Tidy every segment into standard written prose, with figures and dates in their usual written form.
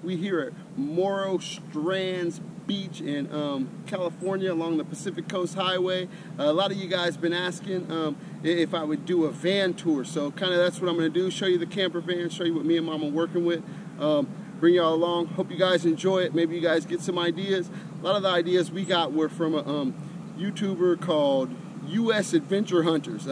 We here at Morro Strands Beach in California along the Pacific Coast Highway. A lot of you guys been asking if I would do a van tour, so kind of that's what I'm going to do, show you the camper van, show you what me and Mom are working with, bring y'all along. Hope you guys enjoy it. Maybe you guys get some ideas. A lot of the ideas we got were from a YouTuber called USAdventure Hunters.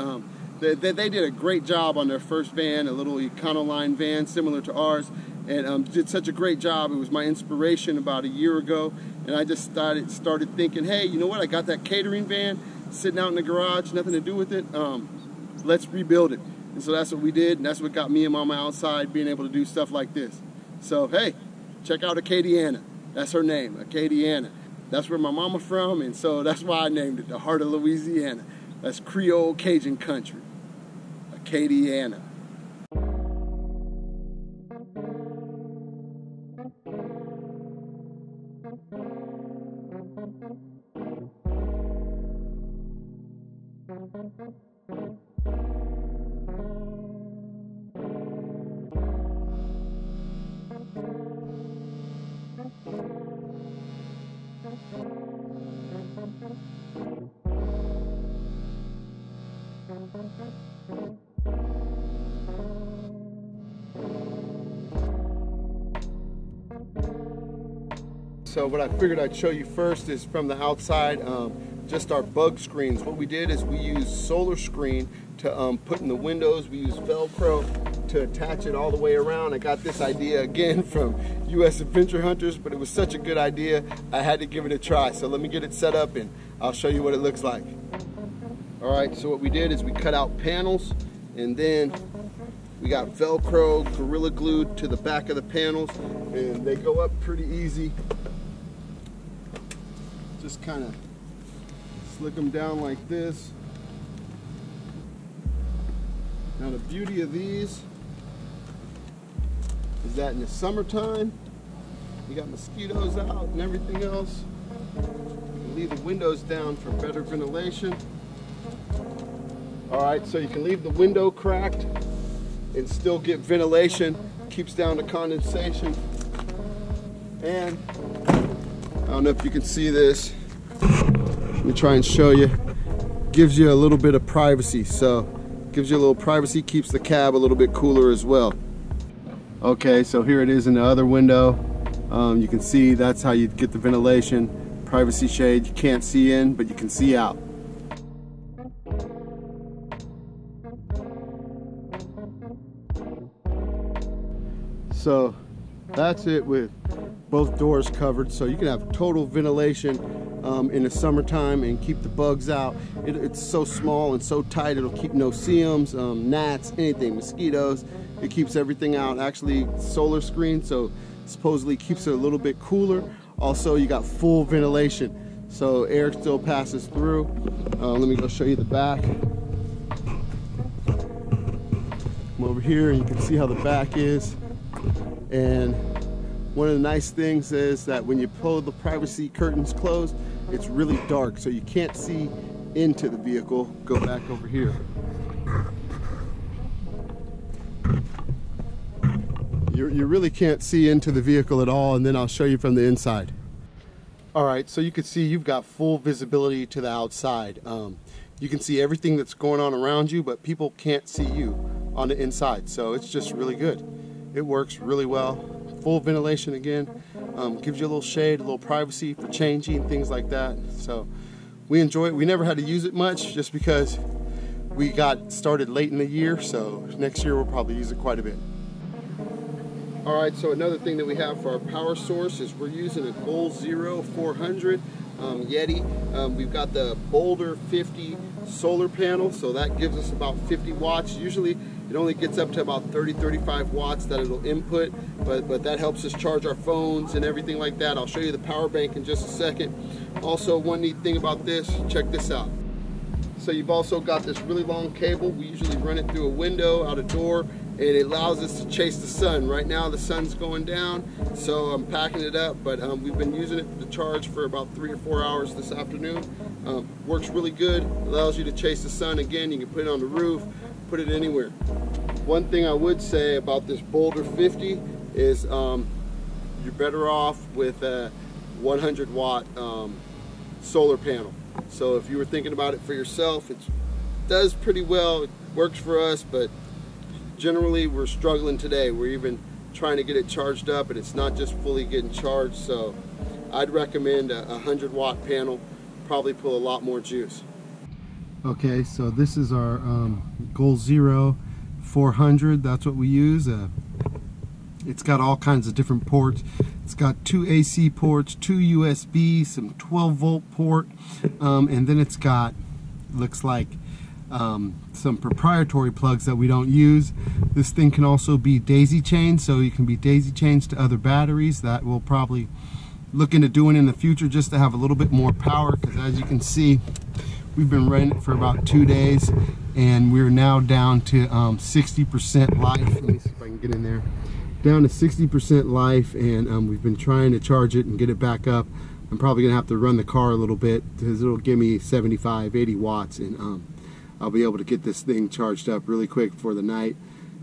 They did a great job on their first van, a little Econoline van similar to ours, and did such a great job. It was my inspiration about a year ago, and I just started thinking, hey, you know what, I got that catering van sitting out in the garage, nothing to do with it, let's rebuild it. And so that's what we did, and that's what got me and Mama outside, being able to do stuff like this. So hey, check out Acadiana. That's her name, Acadiana. That's where my mama from, and so that's why I named it the heart of Louisiana. That's Creole Cajun country, Acadiana. So what I figured I'd show you first is from the outside, just our bug screens. What we did is we used solar screen to put in the windows. We used Velcro to attach it all the way around. I got this idea again from USAdventure Hunters, but it was such a good idea, I had to give it a try. So let me get it set up and I'll show you what it looks like. All right, so what we did is we cut out panels, and then we got Velcro Gorilla glued to the back of the panels, and they go up pretty easy. Just kind of slick them down like this. Now the beauty of these is that in the summertime, you got mosquitoes out and everything else. You leave the windows down for better ventilation. All right, so you can leave the window cracked and still get ventilation, keeps down the condensation. And I don't know if you can see this. Let me try and show you. Gives you a little bit of privacy. So gives you a little privacy, keeps the cab a little bit cooler as well. Okay, so here it is in the other window. You can see that's how you get the ventilation. Privacy shade, you can't see in, but you can see out. So that's it with both doors covered, so you can have total ventilation in the summertime and keep the bugs out. It's so small and so tight, it'll keep no-see-ums, gnats, anything, mosquitoes. It keeps everything out. Actually, solar screen, so supposedly keeps it a little bit cooler. Also, you got full ventilation, so air still passes through. Let me go show you the back. Come over here and you can see how the back is. And one of the nice things is that when you pull the privacy curtains closed, it's really dark, so you can't see into the vehicle. Go back over here. You really can't see into the vehicle at all, and then I'll show you from the inside. All right, so you can see you've got full visibility to the outside. You can see everything that's going on around you, but people can't see you on the inside, so it's just really good. It works really well. Full ventilation again, gives you a little shade, a little privacy for changing, things like that. So we enjoy it. We never had to use it much just because we got started late in the year, so next year we'll probably use it quite a bit. All right, so another thing that we have for our power source is we're using a Goal Zero 400 Yeti. We've got the Boulder 50 solar panel, so that gives us about 50 watts. Usually it only gets up to about 30-35 watts that it'll input, but that helps us charge our phones and everything like that. I'll show you the power bank in just a second. Also, one neat thing about this, check this out. So you've also got this really long cable. We usually run it through a window, out a door, and it allows us to chase the sun. Right now the sun's going down, so I'm packing it up, but we've been using it to charge for about 3 or 4 hours this afternoon. Works really good, allows you to chase the sun. Again, you can put it on the roof, put it anywhere. One thing I would say about this Boulder 50 is you're better off with a 100-watt solar panel. So if you were thinking about it for yourself, it does pretty well. It works for us, but generally we're struggling today. We're even trying to get it charged up, and it's not just fully getting charged. So I'd recommend a 100-watt panel. Probably pull a lot more juice. Okay, so this is our Goal Zero 400. That's what we use. It's got all kinds of different ports. It's got 2 AC ports, 2 USB, some 12-volt port, and then it's got, looks like, some proprietary plugs that we don't use. This thing can also be daisy chained, so you can be daisy chained to other batteries. That we'll probably look into doing in the future just to have a little bit more power, because as you can see, we've been running it for about 2 days and we're now down to 60% life. Let me see if I can get in there. Down to 60% life, and we've been trying to charge it and get it back up. I'm probably gonna have to run the car a little bit because it'll give me 75-80 watts, and I'll be able to get this thing charged up really quick for the night.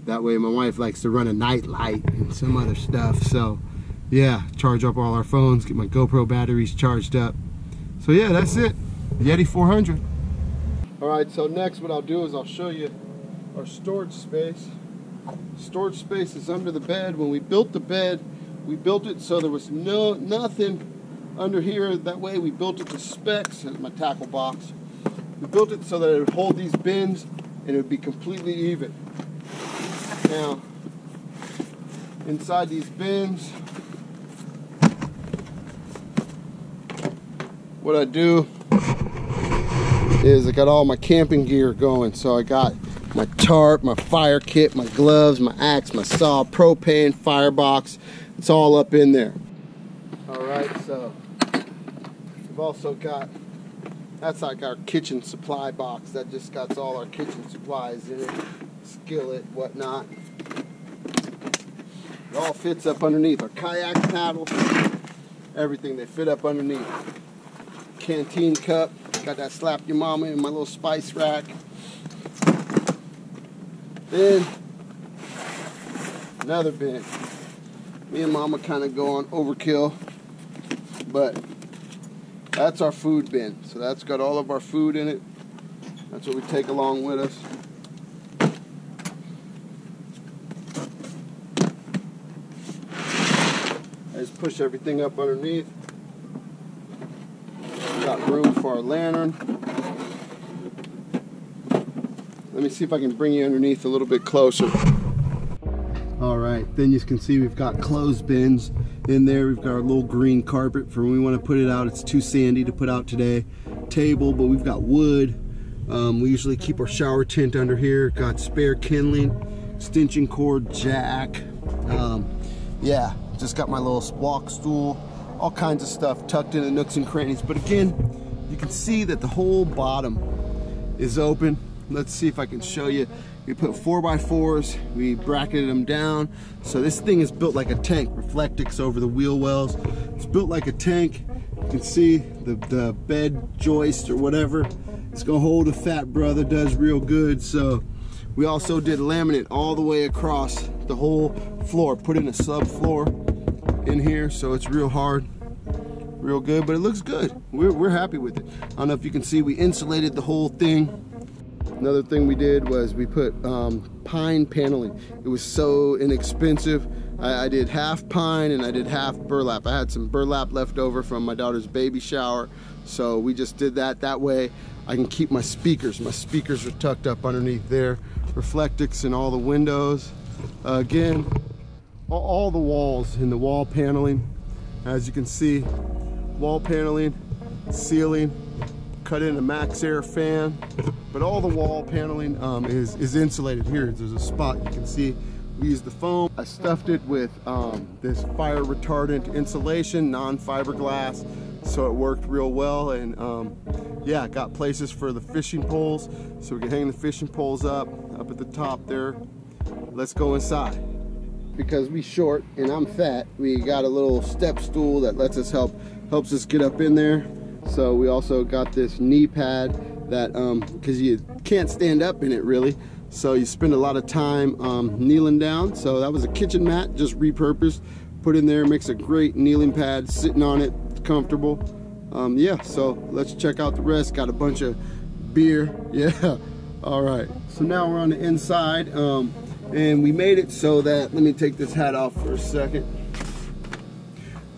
That way my wife likes to run a night light and some other stuff. So yeah, charge up all our phones, get my GoPro batteries charged up. So yeah, that's it. Yeti 400. Alright, so next what I'll do is I'll show you our storage space. Storage space is under the bed. When we built the bed, we built it so there was nothing under here. That way we built it to specs. Here's my tackle box. We built it so that it would hold these bins and it would be completely even. Now, inside these bins, what I do is I got all my camping gear going. So I got my tarp, my fire kit, my gloves, my axe, my saw, propane, firebox. It's all up in there. Alright, so we've also got, that's like our kitchen supply box. That just got all our kitchen supplies in it. Skillet, whatnot. It all fits up underneath. Our kayak paddle, everything, they fit up underneath. Canteen cup, got that slap your mama in my little spice rack. Then another bin. Me and mama kind of go on overkill, but that's our food bin. So that's got all of our food in it. That's what we take along with us. I just push everything up underneath. Got room for our lantern. Let me see if I can bring you underneath a little bit closer. Alright, then you can see we've got clothes bins in there. We've got our little green carpet for when we want to put it out. It's too sandy to put out today. Table, but we've got wood. We usually keep our shower tent under here. Got spare kindling, extension cord, jack. Yeah, just got my little walk stool. All kinds of stuff tucked in the nooks and crannies. But again, you can see that the whole bottom is open. Let's see if I can show you. We put 4x4s, we bracketed them down. So this thing is built like a tank. Reflectix over the wheel wells. It's built like a tank. You can see the bed joist or whatever. It's gonna hold a Phat brother, does real good. So we also did laminate all the way across the whole floor. Put in a subfloor in here, so it's real hard, real good, but it looks good. We're happy with it. I don't know if you can see, we insulated the whole thing. Another thing we did was we put pine paneling. It was so inexpensive. I did half pine and I did half burlap. I had some burlap left over from my daughter's baby shower, so we just did that. That way I can keep my speakers. My speakers are tucked up underneath there. Reflectix in all the windows. Again, all the walls in the wall paneling. As you can see, wall paneling, ceiling, cut in a max air fan, but all the wall paneling is insulated. Here, there's a spot you can see. We used the foam. I stuffed it with this fire retardant insulation, non-fiberglass, so it worked real well. And yeah, got places for the fishing poles, so we can hang the fishing poles up at the top there. Let's go inside. Because we short and I'm fat, we got a little step stool that lets us helps us get up in there. So we also got this knee pad that because you can't stand up in it really, so you spend a lot of time kneeling down. So that was a kitchen mat, just repurposed, put in there. Makes a great kneeling pad, sitting on it, comfortable. Yeah, so let's check out the rest. Got a bunch of beer. Yeah, all right. So now we're on the inside, and we made it so that, let me take this hat off for a second.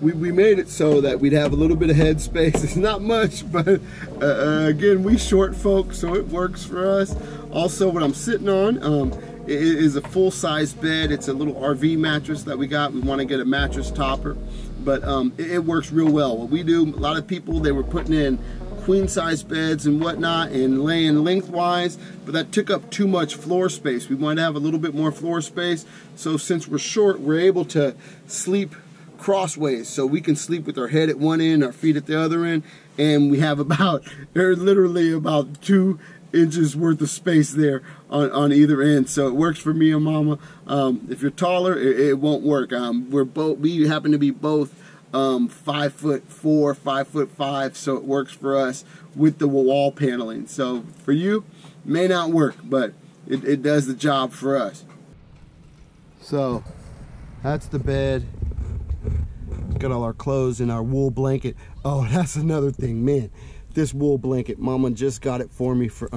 We made it so that we'd have a little bit of head space. It's not much, but again, we short folk, so it works for us. Also, what I'm sitting on is a full-size bed. It's a little RV mattress that we got. We want to get a mattress topper, but it works real well. What we do, a lot of people, they were putting in queen-size beds and whatnot and laying lengthwise, but that took up too much floor space. We want to have a little bit more floor space, so since we're short, we're able to sleep crossways, so we can sleep with our head at one end, our feet at the other end, and we have about, there's literally about 2 inches worth of space there on either end. So it works for me and Mama. If you're taller, it won't work. We happen to be both 5'4", 5'5", so it works for us with the wall paneling. So for you, may not work, but it does the job for us. So that's the bed. Got all our clothes and our wool blanket. Oh, that's another thing, man. This wool blanket, Mama just got it for me for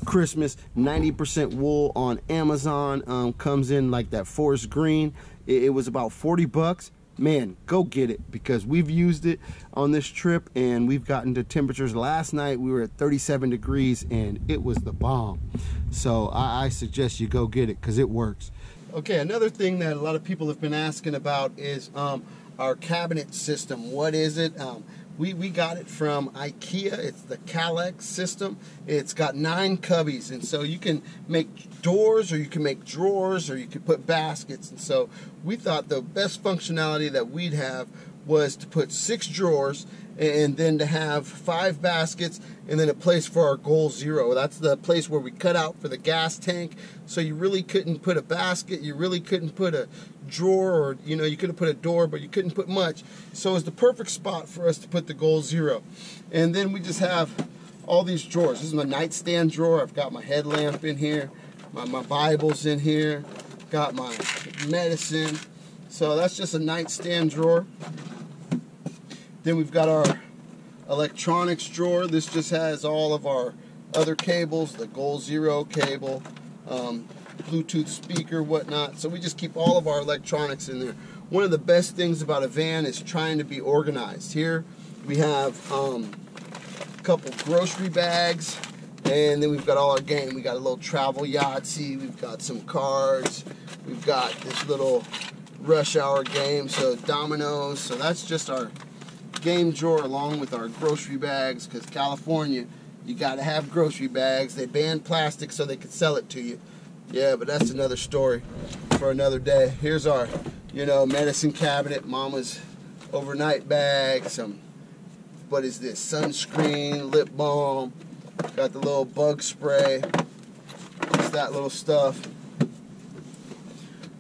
Christmas. 90% wool on Amazon. Comes in like that forest green. It was about 40 bucks. Man, go get it, because we've used it on this trip and we've gotten to temperatures. Last night we were at 37 degrees and it was the bomb. So I suggest you go get it, because it works. Okay, another thing that a lot of people have been asking about is our cabinet system. What is it? We got it from IKEA. It's the Calex system. It's got 9 cubbies, and so you can make doors, or you can make drawers, or you can put baskets. And so we thought the best functionality that we'd have was to put 6 drawers, and then to have 5 baskets, and then a place for our goal 0. That's the place where we cut out for the gas tank. So you really couldn't put a basket, you really couldn't put a drawer, or you could have put a door, but you couldn't put much. So it's the perfect spot for us to put the goal 0. And then we just have all these drawers. This is my nightstand drawer. I've got my headlamp in here, my Bible's in here, got my medicine. So that's just a nightstand drawer. Then we've got our electronics drawer. This just has all of our other cables, the goal 0 cable, Bluetooth speaker, whatnot. So we just keep all of our electronics in there. One of the best things about a van is trying to be organized. Here we have a couple grocery bags, and then we've got all our game. We got a little travel Yahtzee, we've got some cards, we've got this little rush hour game, so dominoes. So that's just our game drawer along with our grocery bags, because California, you got to have grocery bags. They banned plastic so they could sell it to you. Yeah, but that's another story for another day. Here's our, medicine cabinet, Mama's overnight bag, some, what is this, sunscreen, lip balm, got the little bug spray, just that little stuff.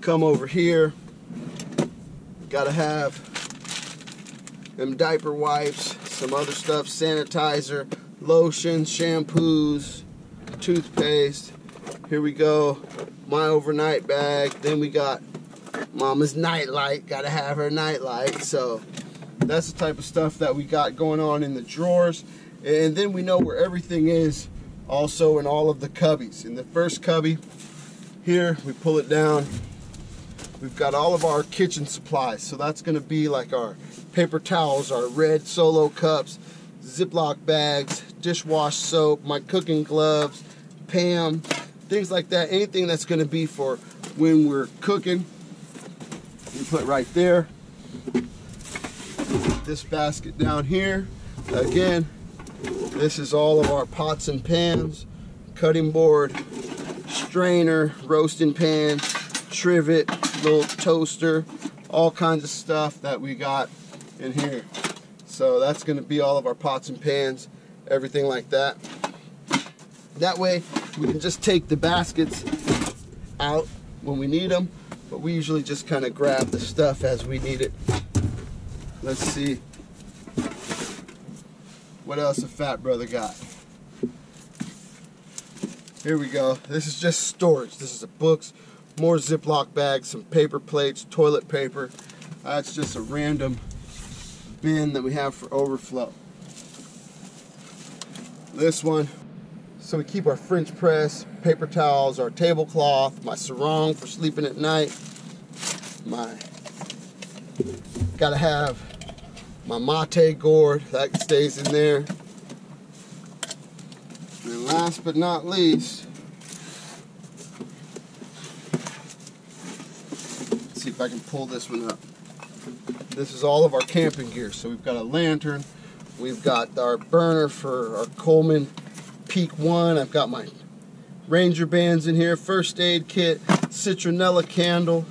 Come over here, gotta have them diaper wipes, some other stuff, sanitizer, lotion, shampoos, toothpaste. Here we go, my overnight bag. Then we got Mama's nightlight, gotta have her nightlight. So that's the type of stuff that we got going on in the drawers. And then we know where everything is also in all of the cubbies. In the first cubby here, we pull it down, we've got all of our kitchen supplies. So that's gonna be like our paper towels, our red Solo cups, Ziploc bags, dishwash soap, my cooking gloves, Pam, things like that. Anything that's going to be for when we're cooking, you put right there. This basket down here, again, this is all of our pots and pans, cutting board, strainer, roasting pan, trivet, little toaster, all kinds of stuff that we got in here. So that's going to be all of our pots and pans, everything like that. That way we can just take the baskets out when we need them, but we usually just kind of grab the stuff as we need it. Let's see what else a fat brother got. Here we go. This is just storage. This is the books, more Ziploc bags, some paper plates, toilet paper, That's just a random bin that we have for overflow. This one, so we keep our French press, paper towels, our tablecloth, my sarong for sleeping at night. Gotta have my mate gourd, that stays in there. And last but not least, let's see if I can pull this one up. This is all of our camping gear. So we've got a lantern, we've got our burner for our Coleman Peak 1, I've got my Ranger bands in here, first aid kit, citronella candle,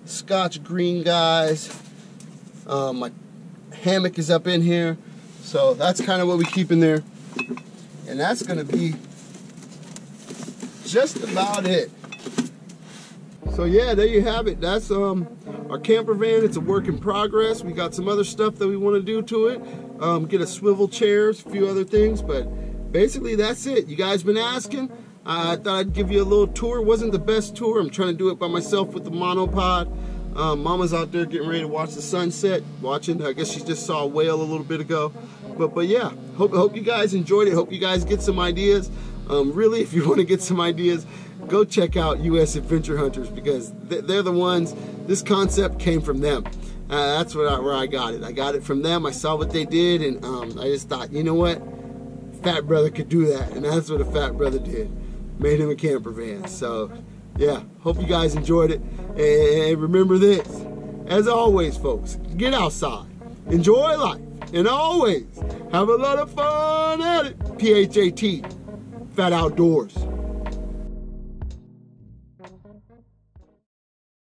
Scotch green guys, my hammock is up in here. So that's kind of what we keep in there. And that's going to be just about it. So yeah, there you have it. That's our camper van. It's a work in progress. We got some other stuff that we want to do to it. Get a swivel chairs, a few other things, but basically that's it. You guys been asking. I thought I'd give you a little tour. It wasn't the best tour. I'm trying to do it by myself with the monopod. Mama's out there getting ready to watch the sunset. Watching. I guess she just saw a whale a little bit ago. But yeah, hope you guys enjoyed it. Hope you guys get some ideas. Really, if you want to get some ideas, go check out USAdventure Hunters, because they're the ones. This concept came from them. That's where I got it. I got it from them. I saw what they did, and I just thought, you know what? Fat Brother could do that, and that's what a Fat Brother did. Made him a camper van. So yeah, hope you guys enjoyed it. And remember this, as always, folks, get outside, enjoy life, and always have a lot of fun at it. PHAT, Phat Outdoors.